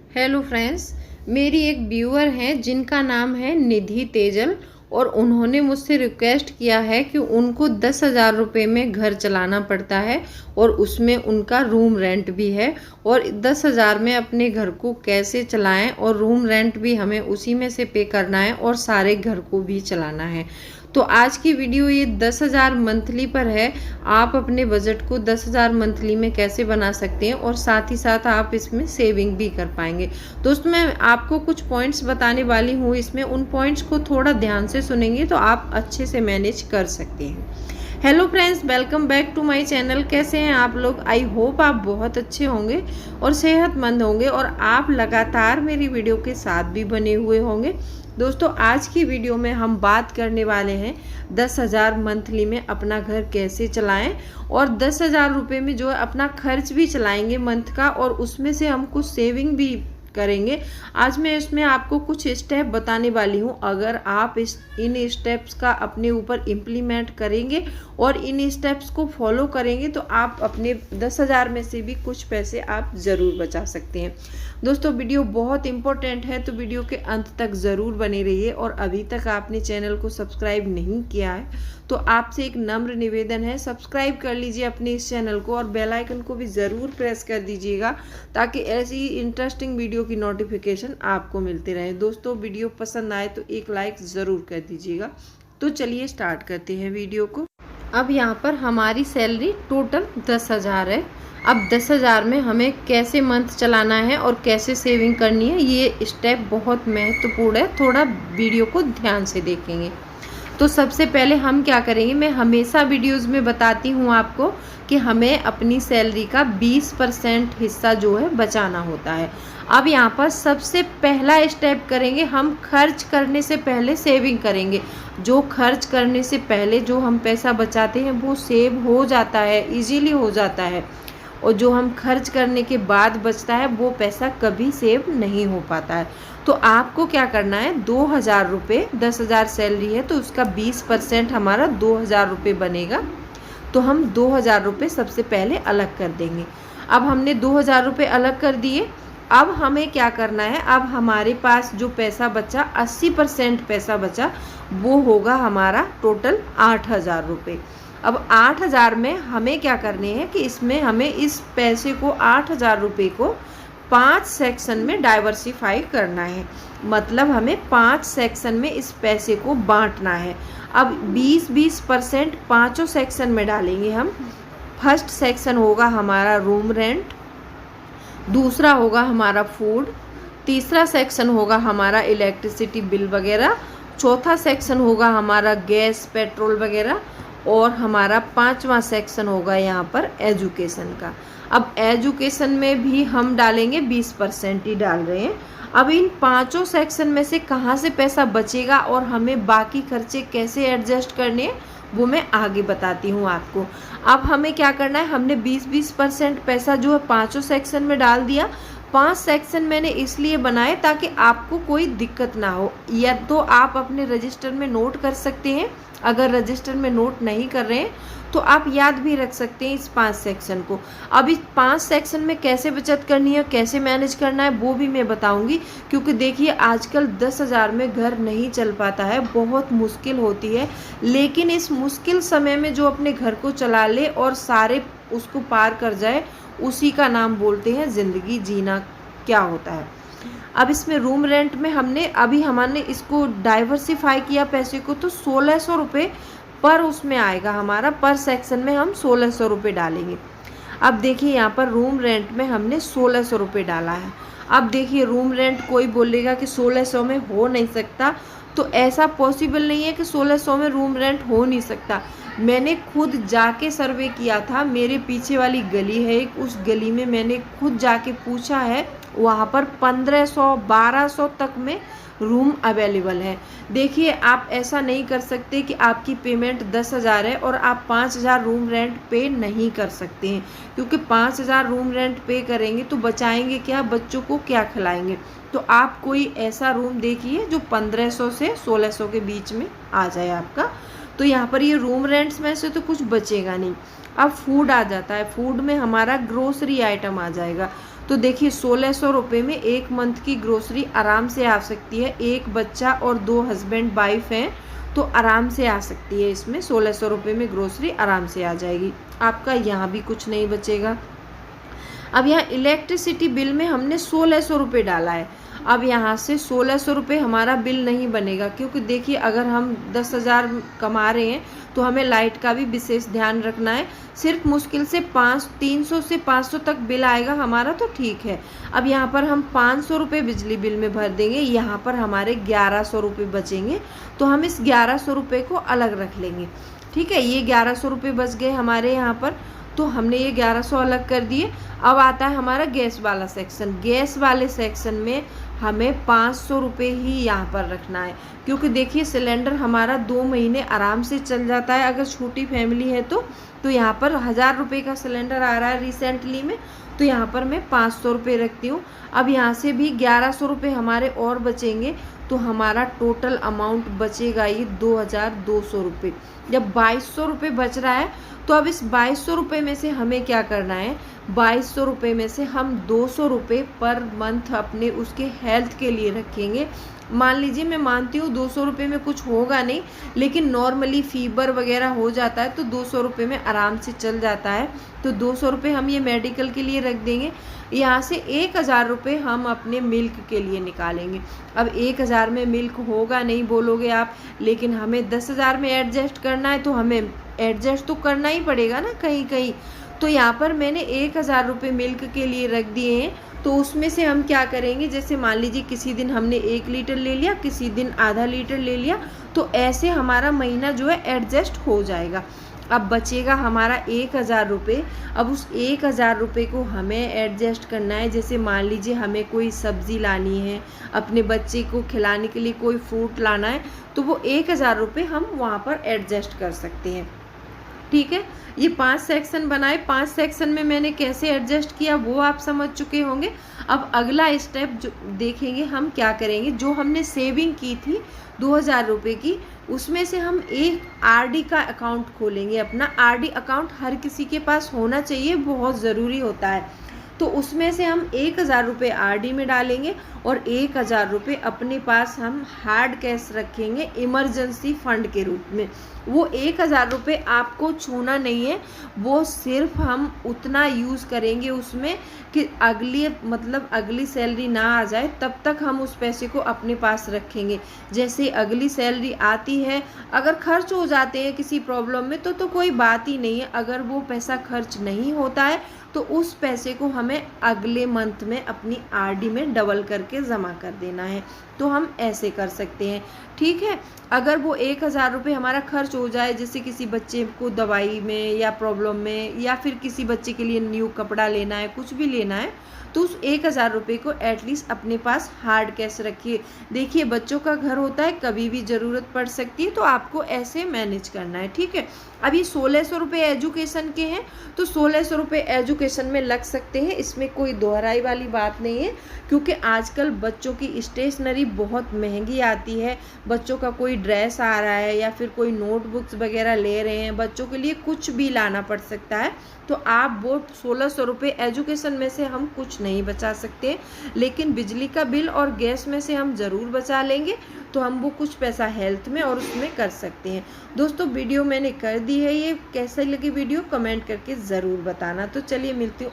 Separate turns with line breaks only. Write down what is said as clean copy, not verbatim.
Hello friends, मेरी एक viewer हैं जिनका नाम है निधि तेजल और उन्होंने मुझसे रिक्वेस्ट किया है कि उनको 10,000 रुपये में घर चलाना पड़ता है और उसमें उनका रूम रेंट भी है और 10,000 में अपने घर को कैसे चलाएं और रूम रेंट भी हमें उसी में से पे करना है और सारे घर को भी चलाना है। तो आज की वीडियो ये 10,000 मंथली पर है। आप अपने बजट को 10,000 मंथली में कैसे बना सकते हैं और साथ ही साथ आप इसमें सेविंग भी कर पाएंगे। दोस्तों, मैं आपको कुछ पॉइंट्स बताने वाली हूँ, इसमें उन पॉइंट्स को थोड़ा ध्यान से सुनेंगे तो आप अच्छे से मैनेज कर सकते हैं। Hello friends, welcome back to my channel. कैसे हैं आप लोग? आई होप आप बहुत अच्छे होंगे और सेहतमंद होंगे और आप लगातार मेरी वीडियो के साथ भी बने हुए होंगे। दोस्तों, आज की वीडियो में हम बात करने वाले हैं 10,000 मंथली में अपना घर कैसे चलाएं और 10,000 रुपये में जो है अपना खर्च भी चलाएंगे मंथ का और उसमें से हम कुछ सेविंग भी करेंगे। आज मैं इसमें आपको कुछ स्टेप बताने वाली हूँ। अगर आप इन स्टेप्स का अपने ऊपर इम्प्लीमेंट करेंगे और इन स्टेप्स को फॉलो करेंगे तो आप अपने 10,000 में से भी कुछ पैसे आप ज़रूर बचा सकते हैं। दोस्तों, वीडियो बहुत इंपॉर्टेंट है तो वीडियो के अंत तक ज़रूर बने रहिए और अभी तक आपने चैनल को सब्सक्राइब नहीं किया है तो आपसे एक नम्र निवेदन है, सब्सक्राइब कर लीजिए अपने इस चैनल को और बेल आइकन को भी ज़रूर प्रेस कर दीजिएगा ताकि ऐसी इंटरेस्टिंग वीडियो की नोटिफिकेशन आपको मिलती रहे। दोस्तों, वीडियो पसंद आए तो एक लाइक ज़रूर कर दीजिएगा। तो चलिए स्टार्ट करते हैं वीडियो को। अब यहाँ पर हमारी सैलरी टोटल 10,000 है। अब 10,000 में हमें कैसे मंथ चलाना है और कैसे सेविंग करनी है, ये स्टेप बहुत महत्वपूर्ण है। थोड़ा वीडियो को ध्यान से देखेंगे तो सबसे पहले हम क्या करेंगे, मैं हमेशा वीडियोस में बताती हूँ आपको कि हमें अपनी सैलरी का 20% हिस्सा जो है बचाना होता है। अब यहाँ पर सबसे पहला स्टेप करेंगे, हम खर्च करने से पहले सेविंग करेंगे। जो खर्च करने से पहले जो हम पैसा बचाते हैं वो सेव हो जाता है, इजीली हो जाता है, और जो हम खर्च करने के बाद बचता है वो पैसा कभी सेव नहीं हो पाता है। तो आपको क्या करना है, 2,000 रुपये, 10,000 सैलरी है तो उसका 20% हमारा 2,000 रुपये बनेगा। तो हम 2,000 रुपये सबसे पहले अलग कर देंगे। अब हमने 2,000 रुपये अलग कर दिए। अब हमें क्या करना है, अब हमारे पास जो पैसा बचा, 80% पैसा बचा, वो होगा हमारा टोटल 8,000 रुपये। अब 8,000 में हमें क्या करने हैं कि इसमें हमें इस पैसे को 8,000 रुपये को 5 सेक्शन में डाइवर्सिफाई करना है। मतलब हमें 5 सेक्शन में इस पैसे को बांटना है। अब 20-20% पाँचों सेक्शन में डालेंगे हम। फर्स्ट सेक्शन होगा हमारा रूम रेंट, दूसरा होगा हमारा फूड, तीसरा सेक्शन होगा हमारा इलेक्ट्रिसिटी बिल वगैरह, चौथा सेक्शन होगा हमारा गैस पेट्रोल वगैरह और हमारा 5वां सेक्शन होगा यहाँ पर एजुकेशन का। अब एजुकेशन में भी हम डालेंगे 20% ही डाल रहे हैं। अब इन पांचों सेक्शन में से कहाँ से पैसा बचेगा और हमें बाकी खर्चे कैसे एडजस्ट करने हैं वो मैं आगे बताती हूँ आपको। अब हमें क्या करना है, हमने 20-20% पैसा जो है पांचों सेक्शन में डाल दिया। 5 सेक्शन मैंने इसलिए बनाए ताकि आपको कोई दिक्कत ना हो, या तो आप अपने रजिस्टर में नोट कर सकते हैं। अगर रजिस्टर में नोट नहीं कर रहे हैं तो आप याद भी रख सकते हैं इस 5 सेक्शन को। अब इस 5 सेक्शन में कैसे बचत करनी है, कैसे मैनेज करना है वो भी मैं बताऊंगी, क्योंकि देखिए आजकल 10,000 में घर नहीं चल पाता है, बहुत मुश्किल होती है। लेकिन इस मुश्किल समय में जो अपने घर को चला ले और सारे उसको पार कर जाए, उसी का नाम बोलते हैं ज़िंदगी जीना। क्या होता है, अब इसमें रूम रेंट में हमने इसको डाइवर्सिफाई किया पैसे को, तो 1,600 रुपये पर उसमें आएगा हमारा। पर सेक्शन में हम 1,600 रुपये डालेंगे। अब देखिए यहाँ पर रूम रेंट में हमने 1,600 रुपये डाला है। अब देखिए रूम रेंट कोई बोलेगा कि 1,600 में हो नहीं सकता, तो ऐसा पॉसिबल नहीं है कि 1,600 में रूम रेंट हो नहीं सकता। मैंने खुद जाके सर्वे किया था, मेरे पीछे वाली गली है एक, उस गली में मैंने खुद जाके पूछा है, वहाँ पर 1,500-1,200 तक में रूम अवेलेबल है। देखिए आप ऐसा नहीं कर सकते कि आपकी पेमेंट 10,000 है और आप 5,000 रूम रेंट पे नहीं कर सकते हैं, क्योंकि 5,000 रूम रेंट पे करेंगे तो बचाएंगे क्या, बच्चों को क्या खिलाएंगे। तो आप कोई ऐसा रूम देखिए जो 1,500 से 1,600 के बीच में आ जाए आपका। तो यहाँ पर ये रूम रेंट्स में से तो कुछ बचेगा नहीं। अब फूड आ जाता है, फूड में हमारा ग्रोसरी आइटम आ जाएगा। तो देखिए 1600 रुपये में एक मंथ की ग्रोसरी आराम से आ सकती है। एक बच्चा और 2 हस्बैंड वाइफ हैं तो आराम से आ सकती है। इसमें 1600 रुपये में ग्रोसरी आराम से आ जाएगी। आपका यहाँ भी कुछ नहीं बचेगा। अब यहाँ इलेक्ट्रिसिटी बिल में हमने 1600 रुपये डाला है। अब यहाँ से 1600 रुपये हमारा बिल नहीं बनेगा, क्योंकि देखिए अगर हम 10,000 कमा रहे हैं तो हमें लाइट का भी विशेष ध्यान रखना है। सिर्फ मुश्किल से 300 से 500 तक बिल आएगा हमारा, तो ठीक है। अब यहाँ पर हम 500 रुपये बिजली बिल में भर देंगे, यहाँ पर हमारे 1100 रुपये बचेंगे, तो हम इस 1100 रुपये को अलग रख लेंगे। ठीक है, ये 1100 रुपये बच गए हमारे यहाँ पर, तो हमने ये 1100 अलग कर दिए। अब आता है हमारा गैस वाला सेक्शन। गैस वाले सेक्शन में हमें 500 रुपये ही यहाँ पर रखना है, क्योंकि देखिए सिलेंडर हमारा 2 महीने आराम से चल जाता है अगर छोटी फैमिली है तो यहाँ पर 1000 रुपये का सिलेंडर आ रहा है रिसेंटली में, तो यहाँ पर मैं 500 रुपये रखती हूँ। अब यहाँ से भी 1100 रुपये हमारे और बचेंगे, तो हमारा टोटल अमाउंट बचेगा ये 2200 रुपये। जब 2200 रुपये बच रहा है तो अब इस 2200 रुपये में से हमें क्या करना है, 2200 रुपये में से हम 200 रुपये पर मंथ अपने उसके हेल्थ के लिए रखेंगे। मान लीजिए, मैं मानती हूँ 200 रुपये में कुछ होगा नहीं, लेकिन नॉर्मली फीवर वगैरह हो जाता है तो 200 रुपये में आराम से चल जाता है, तो 200 रुपये हम ये मेडिकल के लिए रख देंगे। यहाँ से 1000 रुपये हम अपने मिल्क के लिए निकालेंगे। अब 1000 में मिल्क होगा नहीं बोलोगे आप, लेकिन हमें 10,000 में एडजस्ट करना है, तो हमें एडजस्ट तो करना ही पड़ेगा ना कहीं कहीं। तो यहाँ पर मैंने 1000 रुपये मिल्क के लिए रख दिए हैं। तो उसमें से हम क्या करेंगे, जैसे मान लीजिए किसी दिन हमने 1 लीटर ले लिया, किसी दिन आधा लीटर ले लिया, तो ऐसे हमारा महीना जो है एडजस्ट हो जाएगा। अब बचेगा हमारा 1000 रुपये। अब उस 1000 रुपये को हमें एडजस्ट करना है। जैसे मान लीजिए हमें कोई सब्ज़ी लानी है, अपने बच्चे को खिलाने के लिए कोई फ्रूट लाना है, तो वो 1000 रुपये हम वहाँ पर एडजस्ट कर सकते हैं। ठीक है, ये 5 सेक्शन बनाए। 5 सेक्शन में मैंने कैसे एडजस्ट किया वो आप समझ चुके होंगे। अब अगला स्टेप जो देखेंगे हम क्या करेंगे, जो हमने सेविंग की थी 2000 रुपये की, उसमें से हम एक आरडी का अकाउंट खोलेंगे। अपना आरडी अकाउंट हर किसी के पास होना चाहिए, बहुत ज़रूरी होता है। तो उसमें से हम 1000 रुपये आरडी में डालेंगे और 1000 रुपये अपने पास हम हार्ड कैश रखेंगे इमरजेंसी फंड के रूप में। वो 1000 रुपये आपको छूना नहीं है, वो सिर्फ हम उतना यूज़ करेंगे उसमें कि अगली सैलरी ना आ जाए तब तक हम उस पैसे को अपने पास रखेंगे। जैसे अगली सैलरी आती है, अगर खर्च हो जाते हैं किसी प्रॉब्लम में तो कोई बात ही नहीं है। अगर वो पैसा खर्च नहीं होता है तो उस पैसे को हमें अगले मंथ में अपनी आरडी में डबल करके जमा कर देना है। तो हम ऐसे कर सकते हैं। ठीक है, अगर वो 1000 रुपये हमारा खर्च हो जाए, जैसे किसी बच्चे को दवाई में या प्रॉब्लम में, या फिर किसी बच्चे के लिए न्यू कपड़ा लेना है, कुछ भी लेना है, तो उस 1000 रुपये को एटलीस्ट अपने पास हार्ड कैश रखिए। देखिए बच्चों का घर होता है, कभी भी ज़रूरत पड़ सकती है, तो आपको ऐसे मैनेज करना है। ठीक है, अब ये 1600 रुपये एजुकेशन के हैं, तो 1600 रुपये एजुकेशन में लग सकते हैं, इसमें कोई दोहराई वाली बात नहीं है, क्योंकि आजकल बच्चों की स्टेशनरी बहुत महंगी आती है। बच्चों का कोई ड्रेस आ रहा है या फिर कोई नोटबुक्स वगैरह ले रहे हैं, बच्चों के लिए कुछ भी लाना पड़ सकता है, तो आप वो 1600 रुपये एजुकेशन में से हम कुछ नहीं बचा सकते, लेकिन बिजली का बिल और गैस में से हम ज़रूर बचा लेंगे, तो हम वो कुछ पैसा हेल्थ में और उसमें कर सकते हैं। दोस्तों वीडियो मैंने कर दी है, ये कैसे लगी वीडियो कमेंट करके ज़रूर बताना। तो चलिए मिलती हूँ।